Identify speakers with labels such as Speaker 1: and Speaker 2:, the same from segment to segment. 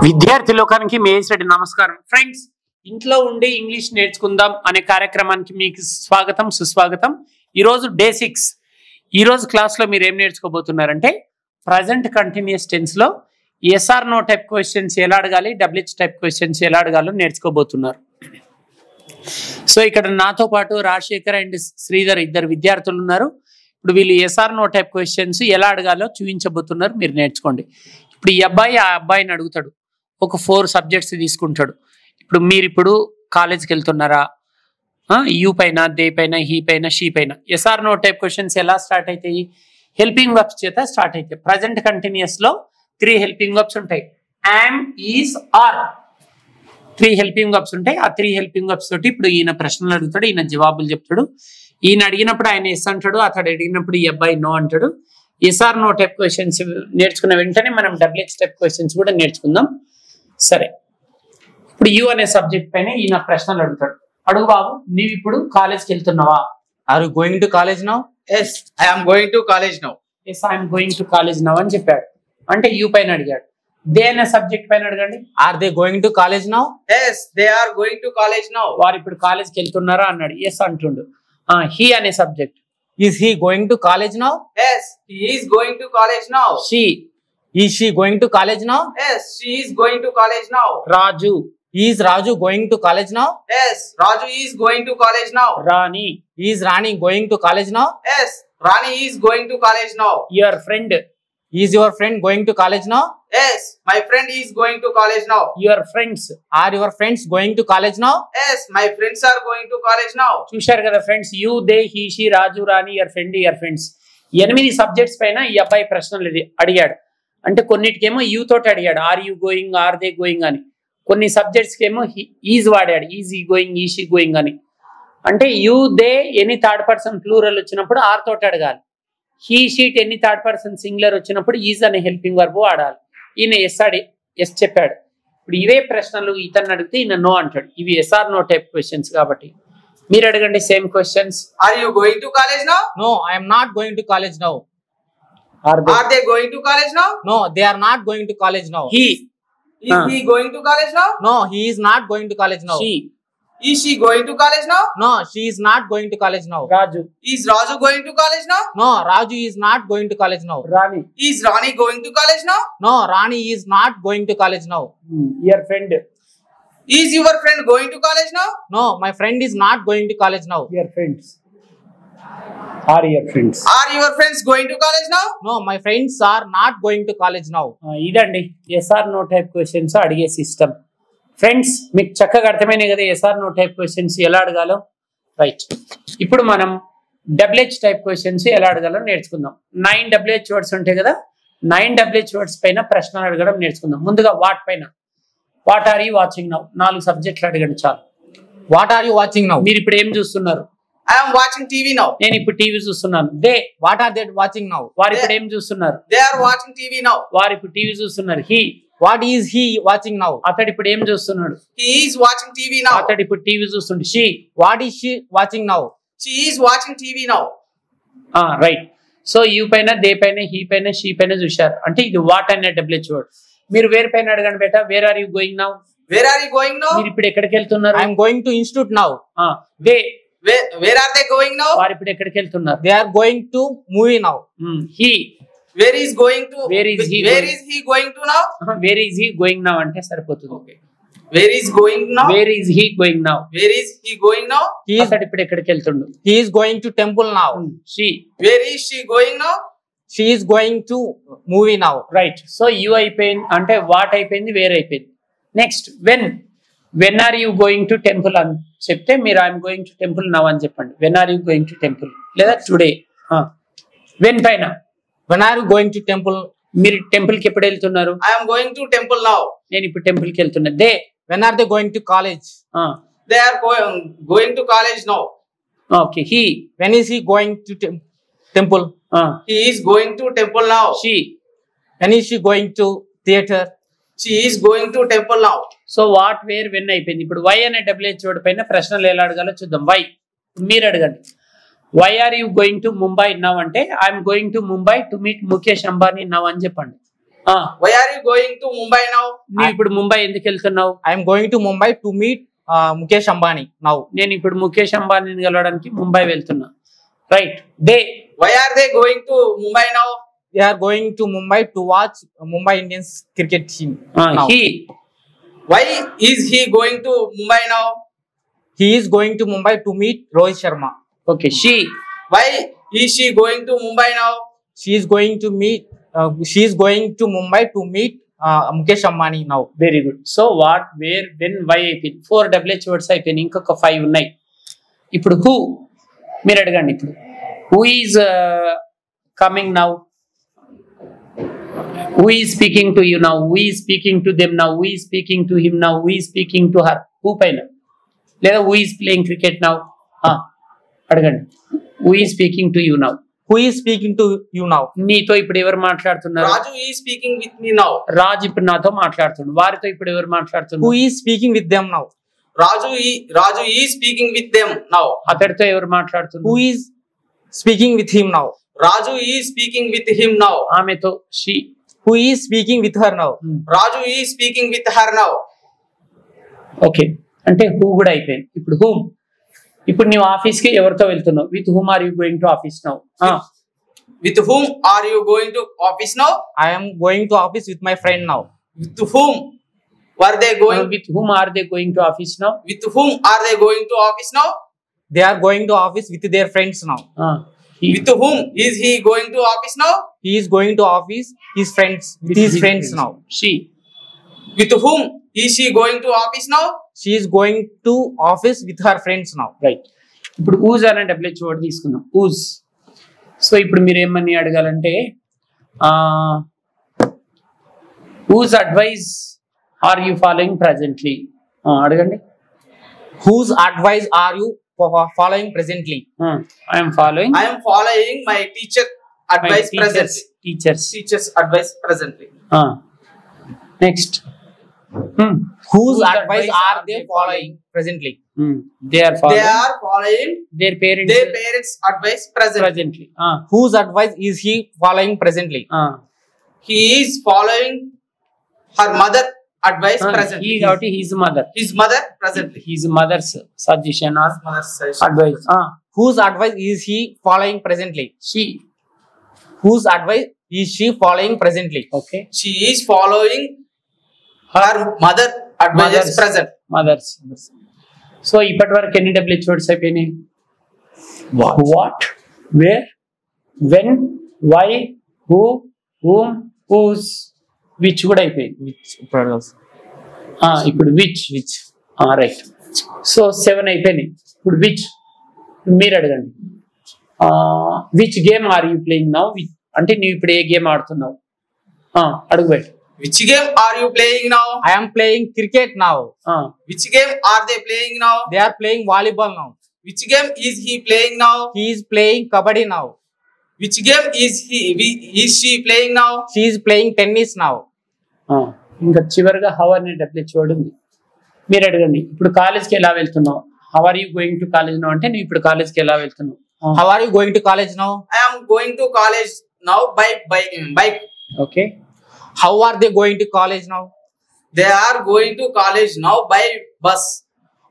Speaker 1: విద్యార్థి లోకానికి మేషరెడ్డి నమస్కారం. ఫ్రెండ్స్, ఇంట్లో ఉండి ఇంగ్లీష్ నేర్చుకుందాం అనే కార్యక్రమానికి మీకు స్వాగతం సుస్వాగతం. ఈరోజు డే 6. ఈరోజు క్లాస్లో మీరు ఏం నేర్చుకోబోతున్నారంటే ప్రజెంట్ కంటిన్యూస్ టెన్స్లో ఎస్ఆర్ నో టైప్ క్వశ్చన్స్ ఎలా అడగాలి, డబ్ల్యూహెచ్ టైప్ క్వశ్చన్స్ ఎలా అడగాలో నేర్చుకోబోతున్నారు. సో ఇక్కడ నాతో పాటు రాజశేఖర్ అండ్ శ్రీధర్ ఇద్దరు విద్యార్థులు ఉన్నారు. ఇప్పుడు వీళ్ళు ఎస్ఆర్ నో టైప్ క్వశ్చన్స్ ఎలా అడగాలో చూపించబోతున్నారు, మీరు నేర్చుకోండి. ఇప్పుడు ఈ అబ్బాయి ఆ అబ్బాయిని అడుగుతాడు, ఒక 4 సబ్జెక్ట్స్ తీసుకుంటాడు. ఇప్పుడు కాలేజ్కి వెళ్తున్నారా, యూ పైన, దే పైన, హీ పైన, షీ పైన. ఎస్ఆర్ నో టైప్ క్వశ్చన్స్ ఎలా స్టార్ట్ అవుతాయి? హెల్పింగ్ వర్బ్స్ చేత స్టార్ట్ అవుతాయి. ప్రజెంట్ కంటిన్యూస్ లో 3 హెల్పింగ్ వర్బ్స్ ఉంటాయి. Am, is, are 3 helping verbs ఉంటాయి. ఆ 3 హెల్పింగ్ వర్బ్స్ తోటి ఇప్పుడు ఈయన ప్రశ్నలు అడుగుతాడు, ఈయన జవాబులు చెప్తాడు. ఈయన అడిగినప్పుడు ఆయన ఎస్ అంటాడు, అతడు అడిగినప్పుడు ఈ అబ్బాయి నో అంటాడు. ఎస్ఆర్ నో టైప్ క్వశ్చన్స్ నేర్చుకున్న వెంటనే మనం డబ్ల్యూహెచ్ టైప్ క్వశ్చన్స్ కూడా నేర్చుకుందాం. సరే, ఇప్పుడు యూ అనే సబ్జెక్ట్ పైన ఈయన ప్రశ్నలు అడుగుతాడు. అడుగు బాబు, నీవు ఇప్పుడు కాలేజ్కి వెళ్తున్నావా?
Speaker 2: Are you going to college now? Yes, I am going to college now.
Speaker 1: Yes, I'm going to college now అని చెప్పాడు. అంటే యూ పైన అడిగాడు. దే అనే సబ్జెక్ట్ పైన అడగండి.
Speaker 2: Are they going to college now? Yes, they are going to college now.
Speaker 1: వారు ఇప్పుడు కాలేజ్కి వెళ్తున్నారా అన్నాడు. ఎస్ అంటుండు. హీ అనే subject.
Speaker 2: Is he going to college now?
Speaker 3: Yes, he is going to college now.
Speaker 1: She.
Speaker 2: Is she going to college now?
Speaker 3: Yes, she is going to college now.
Speaker 1: Raju.
Speaker 2: Is Raju going to college now?
Speaker 3: Yes, Raju is going to college now.
Speaker 1: Rani.
Speaker 2: Is Rani going to college now?
Speaker 3: Yes, Rani is going to college now.
Speaker 1: Your friend.
Speaker 2: Is your friend going to college now?
Speaker 3: Yes, my friend is going to college now.
Speaker 1: Your friends.
Speaker 2: Are your friends going to college now?
Speaker 3: Yes, my friends are going to college now.
Speaker 1: చూశారు కదా friends, you, they, he, she, Raju, Rani, your friend, your friends. 8 subjects పైన ఈ అబ్బాయి ప్రశ్నలు అడిగాడు. అంటే కొన్నిటికేమో you తోటి అడిగాడు, are you going, are they going అని. కొన్ని సబ్జెక్ట్స్ కేమో ఈజ్ వాడాడు, ఈజ్ ఈ గోయింగ్, ఈజ్ ఈ గోయింగ్ అని. అంటే you, they any third person plural వచ్చినప్పుడు ఆర్ తోటి అడగాలి. హీ, షీట్ ఎన్ని థర్డ్ పర్సన్ సింగులర్ వచ్చినప్పుడు ఈజ్ అనే హెల్పింగ్ వర్బ్ వాడాలి. ఈయన ఎస్ చెప్పాడు. ఇప్పుడు ఇవే ప్రశ్నలు ఇతన్ని అడిగితే ఈయన నో అంటాడు. ఇవి ఎస్ఆర్ నో టైప్ క్వశ్చన్స్ కాబట్టి మీరు అడగండి same questions.
Speaker 3: Are you going to college now?
Speaker 2: No, I am not going to college now.
Speaker 1: Are
Speaker 3: they going to college now?
Speaker 2: No, they are not going to college now.
Speaker 3: Is he going to college now?
Speaker 2: No, he is not going to college now.
Speaker 1: she,
Speaker 3: Is she going to college now?
Speaker 2: No, she is not going to college now.
Speaker 1: Raju.
Speaker 3: Is Raju going to college now?
Speaker 2: No, Raju is not going to college now.
Speaker 1: Rani.
Speaker 3: Is Rani going to college now?
Speaker 2: No, Rani is not going to college now.
Speaker 1: Your friend.
Speaker 3: Is your friend going to college now?
Speaker 2: No, my friend is not going to college now.
Speaker 1: Your friends. Are your friends.
Speaker 3: Are your friends going to college now?
Speaker 2: No, my friends are not going to college now.
Speaker 1: ఇదండి SR no type questions అడిగే system. Friends, మీకు చక్కగా అర్థమైనాయి కదా SR no type questions ఎలా అడగాలో. Right, ఇప్పుడు మనం WH type questions ఎలా అడగాలో నేర్చుకుందాం. 9 డబ్ల్యూహెచ్ వర్డ్స్ ఉంటాయి కదా, 9 డబ్ల్యూహెచ్ వర్డ్స్ పైన ప్రశ్నలు అడగడం నేర్చుకుందాం. ముందుగా వాట్ పైన, what are you watching now 4 సబ్జెక్టులు అడగండి చాలు.
Speaker 2: What are you watching now?
Speaker 1: మీరు ఇప్పుడు ఏం చూస్తున్నారు?
Speaker 3: I am watching TV now.
Speaker 1: నేను ఇప్పుడు టీవీ చూస్తున్నాను. They,
Speaker 2: What are they watching now?
Speaker 1: వారు ఇప్పుడు ఏం చూస్తున్నారు?
Speaker 3: They are watching TV now.
Speaker 1: వారు ఇప్పుడు టీవీ చూస్తున్నారు. He,
Speaker 2: What is he watching now?
Speaker 1: అతడు ఇప్పుడు ఏం చూస్తున్నాడు?
Speaker 3: He is watching TV now.
Speaker 1: అతడు ఇప్పుడు టీవీ చూస్తుండే. She,
Speaker 2: What is she watching now?
Speaker 3: She is watching TV now.
Speaker 1: Right. So you పైన, దే పైన, హీ పైన, షీ పైన చూశారు. అంటే ఇది వాట్ అనే డబ్ల్యూహెచ్ వర్డ్. మీరు వేరే పైన అడగండి బేటా. Where are you going now?
Speaker 3: Where are you going now?
Speaker 1: మీరు ఇప్పుడు ఎక్కడికి వెళ్తున్నారు?
Speaker 2: I am going to institute now.
Speaker 1: They,
Speaker 3: Where are they going now?
Speaker 1: వారు ఇప్పుడు ఎక్కడికి వెళ్తున్నారు?
Speaker 2: They are going to movie now.
Speaker 1: He,
Speaker 3: Where is going to?
Speaker 1: Where is he
Speaker 3: Where
Speaker 1: going?
Speaker 3: is he going to now?
Speaker 1: Where is he going now అంటే సరిపోతుంది.
Speaker 3: Where is going now?
Speaker 1: Where is he going now?
Speaker 3: Where is he going now?
Speaker 2: He is,
Speaker 1: అతడు ఇప్పుడు ఎక్కడికి వెళ్తుండు?
Speaker 2: he is going to temple now.
Speaker 1: She,
Speaker 3: Where is she going now?
Speaker 2: She is going to movie now.
Speaker 1: Right. So you అయిపోయింది, అంటే what అయిపోయింది, where అయిపోయింది. Next when are you going to temple అని చెప్తే మీరు I'm going to temple now అని చెప్పండి. When are you going to temple లేదా టుడే. వెన్ పైన,
Speaker 2: When are you going to temple?
Speaker 1: మీరు టెంపుల్ కి ఎప్పుడు వెళ్తున్నారు?
Speaker 3: I am going to temple now.
Speaker 1: నేను ఇప్పుడు టెంపుల్ కి వెళ్తున్నా. They,
Speaker 2: When are they going to college?
Speaker 3: They are going to college now.
Speaker 1: Okay. He,
Speaker 2: When is he going to temple?
Speaker 3: He is going to temple now.
Speaker 1: She.
Speaker 2: When is she going to theater?
Speaker 3: She is going to temple now.
Speaker 1: So what, where, when అయిపోయింది. ఇప్పుడు why అనే WH word పైన ప్రశ్నలు ఎలా అడగాలో చూద్దాం. Why, మీరు అడగండి. Why are you going to Mumbai now అంటే I'm going to Mumbai to meet Mukesh Ambani now అని చెప్పండి.
Speaker 3: Why are you going to Mumbai now?
Speaker 1: నువ్వు ఇప్పుడు ముంబై ఎందుకు వెళ్తున్నావు?
Speaker 2: I am going to Mumbai to meet Mukesh Ambani now.
Speaker 1: నేను ఇప్పుడు ముఖేష్ అంబానీని కలవడానికి ముంబై వెళ్తున్నా. Right. They
Speaker 3: Why are they going to Mumbai now?
Speaker 2: They are going to Mumbai to watch Mumbai Indians cricket team now.
Speaker 1: he
Speaker 3: Why is he going to Mumbai now?
Speaker 2: He is going to Mumbai to meet Rohit Sharma.
Speaker 1: okay she
Speaker 3: Why is she going to Mumbai now?
Speaker 2: She is going to meet. She is going to Mumbai to meet Mukesh Ambani now.
Speaker 1: Very good. So what, where, when, why అయిపోయింది. 4 WH words అయిపోయింది. ఇంకొక 5 ఉన్నాయి. ఇప్పుడు who మీరు అడగండి. ఇప్పుడు who is coming now, who is speaking to you now, who is speaking to them now, who is speaking to him now, who is speaking to her. Who పైన లేదా who is playing cricket now అడగండి. Who is speaking to you now.
Speaker 2: Who is speaking to you now?
Speaker 1: నీతో ఇప్పుడు ఎవరు మాట్లాడుతున్నారు?
Speaker 3: Raju is speaking with me now.
Speaker 1: రాజు ఇప్పుడు నాతో మాట్లాడుతున్నాడు. వారితో ఇప్పుడు ఎవరు
Speaker 2: Who
Speaker 1: మాట్లాడుతున్నారు?
Speaker 2: is speaking with them now?
Speaker 3: Raju is speaking with them now.
Speaker 1: అతడితో ఎవరు మాట్లాడుతున్నారు?
Speaker 2: Who is speaking with him now?
Speaker 3: Raju is speaking with him now.
Speaker 1: ఆమెతో she.
Speaker 2: Who is speaking with her now?
Speaker 3: Raju is speaking with her now.
Speaker 1: Okay, అంటే who కూడా అయిపోయింది. ఇప్పుడు whom. ఇప్పుడు నీవు ఆఫీస్ కి ఎవరితో వెళ్తున్నావు? With whom are you going to office now?
Speaker 3: With whom are you going to office now?
Speaker 2: I am going to office with my friend now.
Speaker 3: With whom were they going?
Speaker 1: With whom are they going to office now?
Speaker 3: With whom are they going to office now?
Speaker 2: They are going to office with their friends now.
Speaker 3: With whom is he going to office now?
Speaker 2: He is going to office his friends with his friends now.
Speaker 1: She.
Speaker 3: With whom is she going to office now?
Speaker 2: She is going to office with her friends now.
Speaker 1: Right. ఇప్పుడు whose అనే WH word తీసుకుందాం. Whose. So ఇప్పుడు మీరు ఏమని అడగాలంటే whose advice are you following presently అడగండి.
Speaker 2: Whose advice are you following presently?
Speaker 1: I'm following
Speaker 3: I am following my teacher advice presently.
Speaker 1: Teachers.
Speaker 3: Advice presently.
Speaker 1: Next
Speaker 2: Whose advice are they following presently?
Speaker 1: They are
Speaker 3: They are following
Speaker 1: their parents
Speaker 3: their parents' advice presently.
Speaker 1: Presently.
Speaker 2: Whose advice is he following presently?
Speaker 3: He is following her mother advice presently.
Speaker 1: కాబట్టి his mother.
Speaker 3: His mother presently.
Speaker 1: His mother's suggestion or
Speaker 3: Mother's suggestion.
Speaker 1: Advice.
Speaker 2: Whose advice is he following presently?
Speaker 1: She.
Speaker 2: Whose advice is she following presently?
Speaker 1: Okay.
Speaker 3: She is following her mother advice present.
Speaker 1: Mother's. So ఇప్పటి వరకు ఎన్ని WH words అయిపోయినాయి? What, where, when, why, who, whom, whose, which కూడా అయిపోయింది.
Speaker 2: Which products?
Speaker 1: ఇప్పుడు which. Right. So 7 అయిపోయినాయి. ఇప్పుడు which మీరు అడగండి. Which game are you playing now? అంటే నువ్వు ఇప్పుడు ఏ గేమ్ ఆడుతున్నావు? అడుగు బయట.
Speaker 3: Which game are you playing now?
Speaker 2: I am playing cricket now.
Speaker 3: Which game are they playing now?
Speaker 2: They are playing volleyball now.
Speaker 3: Which game is he playing now?
Speaker 2: He is playing kabaddi now.
Speaker 3: Which game is she playing now?
Speaker 2: She is playing tennis now.
Speaker 1: ఇంకా చివరిగా how అనే WH word ఉంది. మీరు అడగండి. ఇప్పుడు కాలేజ్కి ఎలా వెళ్తున్నావు? How are you going to college now అంటే నువ్వు ఇప్పుడు కాలేజ్కి ఎలా వెళ్తున్నావు?
Speaker 2: How are you going to college now?
Speaker 3: I am going to college now by bike.
Speaker 1: Okay.
Speaker 2: How are they going to college now?
Speaker 3: They are going to college now by bus.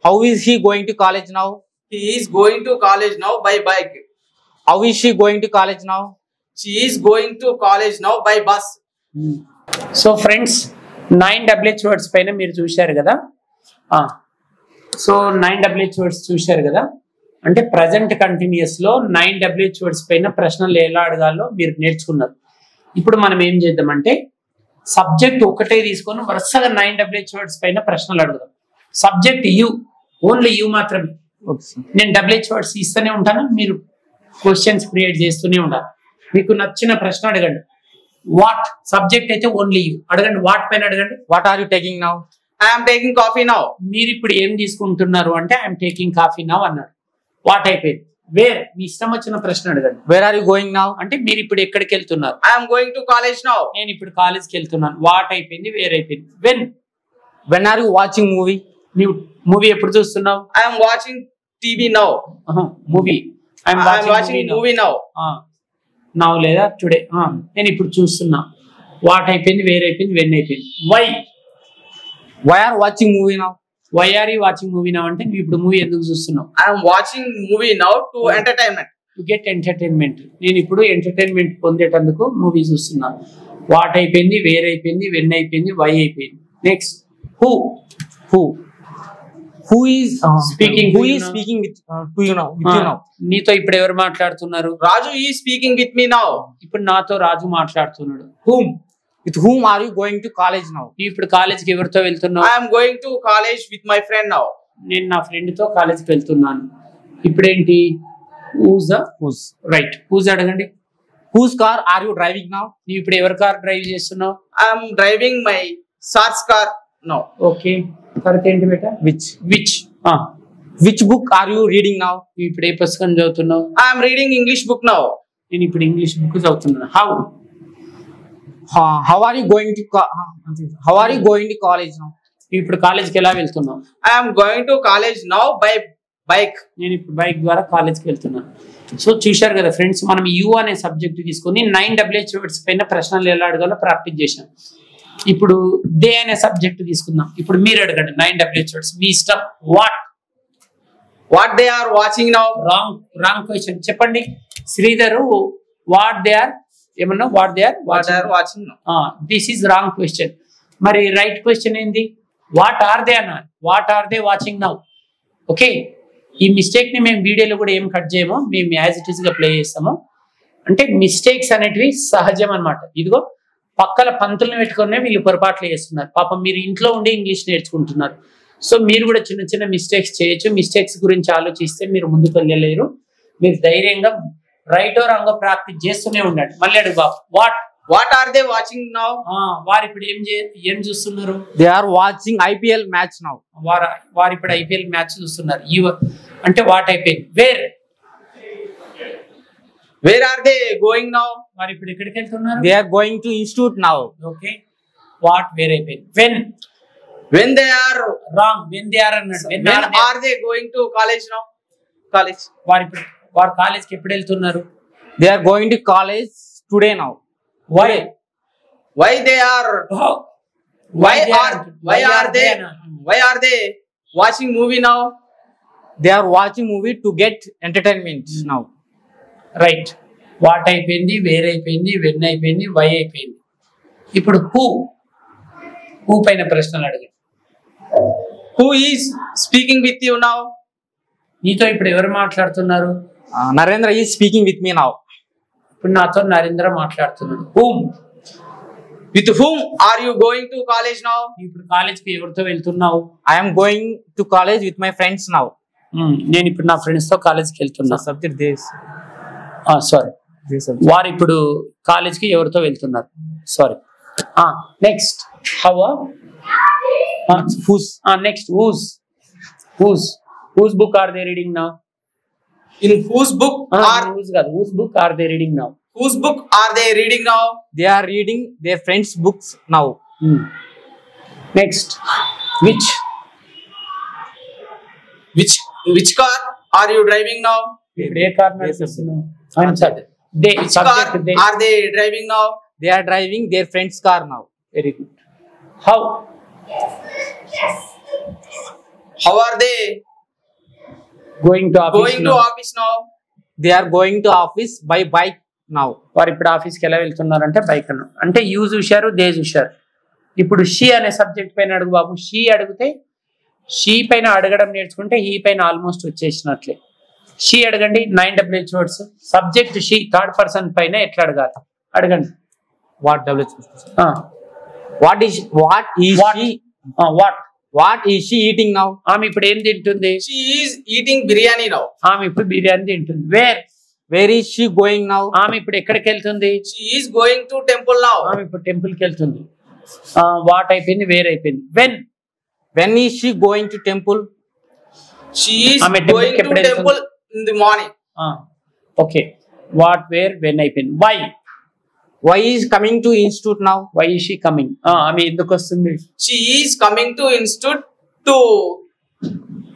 Speaker 2: How is he going to college now?
Speaker 3: He is going to college now by bike.
Speaker 2: How is she going to college now?
Speaker 3: She is going to college now by bus.
Speaker 1: So friends 9 WH words పైన మీరు చూశారు కదా. So 9 WH words చూశారు కదా. అంటే present continuous లో 9 WH words పైన ప్రశ్నలు ఎలా అడగాలో మీరు నేర్చుకున్నారు. ఇప్పుడు మనం ఏం చేద్దామంటే సబ్జెక్ట్ ఒకటే తీసుకొని వరుసగా 9 WH వర్డ్స్ పైన ప్రశ్నలు అడుగుదాం. సబ్జెక్ట్ యూ, ఓన్లీ యూ మాత్రమే. నేను WH వర్డ్స్ ఇస్తూనే ఉంటాను, మీరు క్వశ్చన్స్ క్రియేట్ చేస్తూనే ఉండాలి. మీకు నచ్చిన ప్రశ్న అడగండి. వాట్ సబ్జెక్ట్ అయితే ఓన్లీ యూ అడగండి. వాట్ పైన అడగండి.
Speaker 2: What are you taking now?
Speaker 3: I am taking coffee now.
Speaker 1: మీరు ఇప్పుడు ఏం తీసుకుంటున్నారు అంటే ఐఎమ్ టేకింగ్ కాఫీ నౌ అన్నాడు. వాట్ అయిపోయింది. వేర్ మీ ఇష్టం వచ్చిన ప్రశ్న అడగండి.
Speaker 2: Where are you going now?
Speaker 1: అంటే మీరు ఇప్పుడు ఎక్కడికి వెళ్తున్నారు?
Speaker 3: I am going to college now.
Speaker 1: నేను ఇప్పుడు కాలేజ్కి వెళ్తున్నాను. వాట్ అయిపోయింది. వేర్ అయిపోయింది.
Speaker 2: When are you watching movie?
Speaker 1: నువ్వు మూవీ ఎప్పుడు చూస్తున్నావు?
Speaker 3: I am watching TV now.
Speaker 1: Movie.
Speaker 3: I am watching movie now.
Speaker 1: Now లేదా టుడే. నేను ఇప్పుడు చూస్తున్నా. వాట్ అయిపోయింది, వేర్ అయిపోయింది, వెన్ అయిపోయింది. Why
Speaker 2: Why are watching movie now?
Speaker 1: Why are you watching movie నా అంటే నువ్వు ఇప్పుడు మూవీ ఎందుకు చూస్తున్నావు?
Speaker 3: I am watching movie now to entertainment.
Speaker 1: To get entertainment. నేను ఇప్పుడు ఎంటర్టైన్మెంట్ పొందేటందుకు మూవీ చూస్తున్నాను. వాట్ అయిపోయింది, వేర్ అయిపోయింది, వెన్ అయిపోయింది, వై అయిపోయింది. Next who.
Speaker 2: Who is
Speaker 1: Speaking
Speaker 2: Who
Speaker 1: to you
Speaker 2: is
Speaker 1: now.
Speaker 2: speaking to you now? With you now.
Speaker 1: నీతో ఇప్పుడు ఎవరు మాట్లాడుతున్నారు?
Speaker 3: Raju is speaking with me now.
Speaker 1: ఇప్పుడు నాతో రాజు మాట్లాడుతున్నాడు.
Speaker 2: Whom? With whom are you going to college now?
Speaker 1: నువ్వు ఇప్పుడు కాలేజ్కి ఎవరితో వెళ్తున్నావు?
Speaker 3: I am going to college with my friend now.
Speaker 1: నేను నా ఫ్రెండ్ తో కాలేజ్కి వెళ్తున్నాను. ఇప్పుడేంటి? Ooze
Speaker 2: Whose?
Speaker 1: రైట్. ఊజ్ అడగండి.
Speaker 2: Whose car are you driving now?
Speaker 1: నువ్వు ఇప్పుడు ఎవరి కార్ డ్రైవ్ చేస్తున్నావు?
Speaker 3: I am driving my Sars car now.
Speaker 1: Okay, తర్వాత ఏంటి బేటా?
Speaker 2: Which?
Speaker 1: Which.
Speaker 2: Which book are you reading now?
Speaker 1: నువ్వు ఇప్పుడు ఏ పుస్తకం చదువుతున్నావు?
Speaker 3: I am reading English book now.
Speaker 1: నేను ఇప్పుడు ఇంగ్లీష్ బుక్ చదువుతున్నాను. How.
Speaker 2: How are you going to How are you going to college now?
Speaker 1: నువ్వు ఇప్పుడు కాలేజ్కి ఎలా వెళ్తున్నావు?
Speaker 3: I am going to college now by bike.
Speaker 1: నేను ఇప్పుడు బైక్ ద్వారా కాలేజ్కి వెళ్తున్నాను. సో చూశారు కదా ఫ్రెండ్స్, మనం యూ అనే సబ్జెక్ట్ తీసుకొని 9 వర్డ్స్ పైన ప్రశ్నలు ఎలా అడగాలో ప్రాక్టీస్ చేశాం. ఇప్పుడు దే అనే సబ్జెక్ట్ తీసుకుందాం. ఇప్పుడు మీరు అడగండి 9 వర్డ్స్, మీ ఇష్టం. What.
Speaker 3: What they are watching now?
Speaker 1: Wrong question చెప్పండి. శ్రీధరు వాట్ దే ఆర్ ఏమన్నా what they are
Speaker 3: What they are watching now?
Speaker 1: This is wrong question. మరి రైట్ క్వశ్చన్ ఏంది? వాట్ ఆర్ దే అన్న. What are they watching now. Okay, ఈ mistake ని మేము వీడియోలో కూడా ఏం కట్ చేయమో, మేము యాజ్ ఇట్ ఈస్ గా ప్లే చేస్తాము. అంటే మిస్టేక్స్ అనేటివి సహజం అనమాట. ఇదిగో పక్కల పంతులను పెట్టుకునే వీళ్ళు పొరపాట్లు చేస్తున్నారు. పాపం మీరు ఇంట్లో ఉండి ఇంగ్లీష్ నేర్చుకుంటున్నారు. సో మీరు కూడా చిన్న చిన్న మిస్టేక్స్ చేయొచ్చు. మిస్టేక్స్ గురించి ఆలోచిస్తే మీరు ముందుకు వెళ్ళలేరు. మీరు ధైర్యంగా రైట్ ఓ రాంగో ప్రాక్టీస్ చేస్తూనే ఉండండి. మళ్ళీ అడుగు బాబు.
Speaker 3: What are they watching now?
Speaker 1: వారు ఇప్పుడు ఏం చూస్తున్నారు?
Speaker 2: They are watching IPL match now.
Speaker 1: వారు ఇప్పుడు ఐపీఎల్ మ్యాచ్ చూస్తున్నారు. అంటే వాట్ అయిపోయింది.
Speaker 3: Where are they going now?
Speaker 1: వారు ఇప్పుడు ఎక్కడికి వెళ్తున్నారు?
Speaker 2: They are going to institute now.
Speaker 1: Okay, what where అయిపోయింది.
Speaker 3: When they are
Speaker 1: wrong. When they are అన్నాడు.
Speaker 3: when are they going to college now? College.
Speaker 1: వారు కాలేజ్కి ఎప్పుడు వెళ్తున్నారు?
Speaker 2: They are going to college today now.
Speaker 1: Why.
Speaker 3: Why they are? Why are they watching movie now?
Speaker 2: They are watching movie to get entertainment now.
Speaker 1: Right. What అయిపోయింది, where అయిపోయింది, when అయిపోయింది, why అయిపోయింది. ఇప్పుడు who పైన ప్రశ్నలు అడగండి.
Speaker 3: Who is speaking with you now?
Speaker 1: నీతో ఇప్పుడు ఎవరు మాట్లాడుతున్నారు?
Speaker 2: Narendra is speaking with me now.
Speaker 1: ఇప్పుడు నాతో నరేంద్ర మాట్లాడుతున్నాడు. Whom.
Speaker 3: With whom are you going to college now?
Speaker 1: ఇప్పుడు కాలేజ్కి ఎవరితో వెళ్తున్నావు?
Speaker 2: I am going to college with my friends now.
Speaker 1: నేను ఇప్పుడు నా ఫ్రెండ్స్ తో కాలేజ్కి వెళ్తున్నా.
Speaker 2: Subject this.
Speaker 1: సారీ, వారు ఇప్పుడు కాలేజ్కి ఎవరితో వెళ్తున్నారు? Sorry. Next how. Next whose book are they reading now?
Speaker 3: In whose book
Speaker 1: whose book are they reading now?
Speaker 3: Whose book are they reading now?
Speaker 2: They are reading their friends' books now.
Speaker 1: Next,
Speaker 3: which car are you driving now?
Speaker 1: ఇప్పుడు ఏ car నడుపుతున్నావు?
Speaker 3: Which car are they driving now?
Speaker 2: They are driving their friend's car now.
Speaker 1: Very good. How
Speaker 3: are they
Speaker 1: going to
Speaker 3: office now?
Speaker 2: They are going to office by bike now.
Speaker 1: వారు ఇప్పుడు ఆఫీస్కి ఎలా వెళ్తున్నారంటే bike అన్న. అంటే you చూశారు, they చూశారు. ఇప్పుడు she అనే సబ్జెక్ట్ పైన అడుగు బాబు. షీ అడిగితే షీ పైన అడగడం నేర్చుకుంటే ఈ పైన ఆల్మోస్ట్ వచ్చేసినట్లే. షీ అడగండి. 9 words. Subject she, third person పైన ఎట్లా అడగాలి అడగండి.
Speaker 2: What is she eating now?
Speaker 1: ఆమె ఇప్పుడు ఏం తింటుంది?
Speaker 3: She is eating biryani now.
Speaker 1: ఆమె ఇప్పుడు బిర్యానీ తింటుంది.
Speaker 2: Where is she going now?
Speaker 1: ఆమె ఇప్పుడు ఎక్కడికి వెళ్తుంది?
Speaker 3: She is going to temple now.
Speaker 1: ఆమె ఇప్పుడు టెంపుల్ కి వెళ్తుంది. వాట్ అయిపోయింది, వేర్ అయిపోయింది.
Speaker 2: When is she going to temple?
Speaker 3: She is going to temple in the morning.
Speaker 1: Okay, what, where, when అయిపోయింది.
Speaker 2: Why is coming to institute now?
Speaker 1: Why is she coming? ఆమె ఎందుకు వస్తుంది?
Speaker 3: She is coming to institute to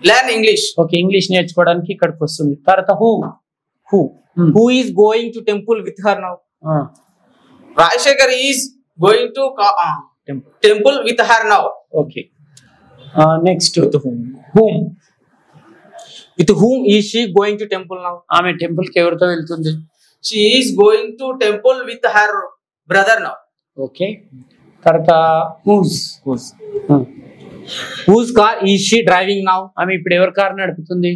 Speaker 3: learn English.
Speaker 1: Okay, English నేర్చుకోవడానికి ఇక్కడికి వస్తుంది. తర్వాత
Speaker 2: Who is going to temple with her now?
Speaker 3: Rajshekar is going to temple with her now.
Speaker 1: Okay next
Speaker 2: With whom?
Speaker 1: Whom
Speaker 2: With whom is she going to temple now?
Speaker 1: ఆమె temple కి ఎవరితో వెళ్తుంది?
Speaker 3: She is going to temple with her brother now.
Speaker 1: Okay తర్వాత who's
Speaker 2: Whose car is she driving now?
Speaker 1: ఆమె ఇప్పుడు ఎవరి car నడుపుతుంది?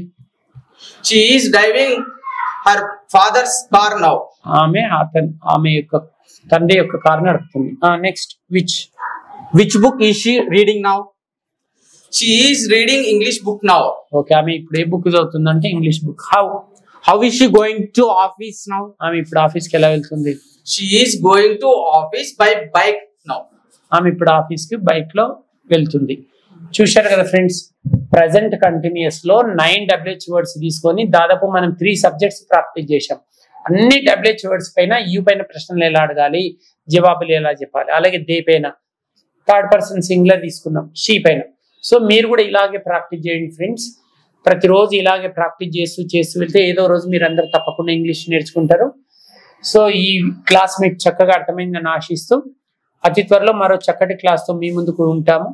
Speaker 3: She is driving her father's car now.
Speaker 1: ఆమె యొక్క తండ్రి యొక్క కారు నడుపుతుంది. Next
Speaker 2: Which book is she reading now?
Speaker 3: She is reading English book now.
Speaker 1: Okay ఆమె ఇప్పుడు ఏ బుక్ చదువుతుందంటే English book.
Speaker 2: How is she going to office now?
Speaker 1: ఆమె ఇప్పుడు ఆఫీస్ కి ఎలా వెళ్తుంది?
Speaker 3: She is going to office by bike now.
Speaker 1: ఆమె ఇప్పుడు ఆఫీస్ కి బైక్ లో వెళ్తుంది. చూశారు కదా ఫ్రెండ్స్, ప్రజెంట్ కంటిన్యూస్ లో 9 WH వర్డ్స్ తీసుకొని దాదాపు మనం 3 సబ్జెక్ట్స్ ప్రాక్టీస్ చేశాం. అన్ని WH వర్డ్స్ పైన యూ పైన ప్రశ్నలు ఎలా అడగాలి, జవాబులు ఎలా చెప్పాలి, అలాగే దే పైన థర్డ్ పర్సన్ సింగులర్ తీసుకున్నాం, షీ పైన. సో మీరు కూడా ఇలాగే ప్రాక్టీస్ చేయండి ఫ్రెండ్స్. ప్రతిరోజు ఇలాగే ప్రాక్టీస్ చేస్తూ వెళ్తే ఏదో రోజు మీరు అందరు తప్పకుండా ఇంగ్లీష్ నేర్చుకుంటారు. సో ఈ క్లాస్ మీకు చక్కగా అర్థమైందని ఆశిస్తూ అతి త్వరలో మరో చక్కటి క్లాస్తో మీ ముందుకు ఉంటాము.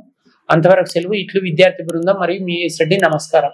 Speaker 1: అంతవరకు సెలవు. ఇట్లు విద్యార్థి బృందం మరియు మీ రెడ్డి. నమస్కారం.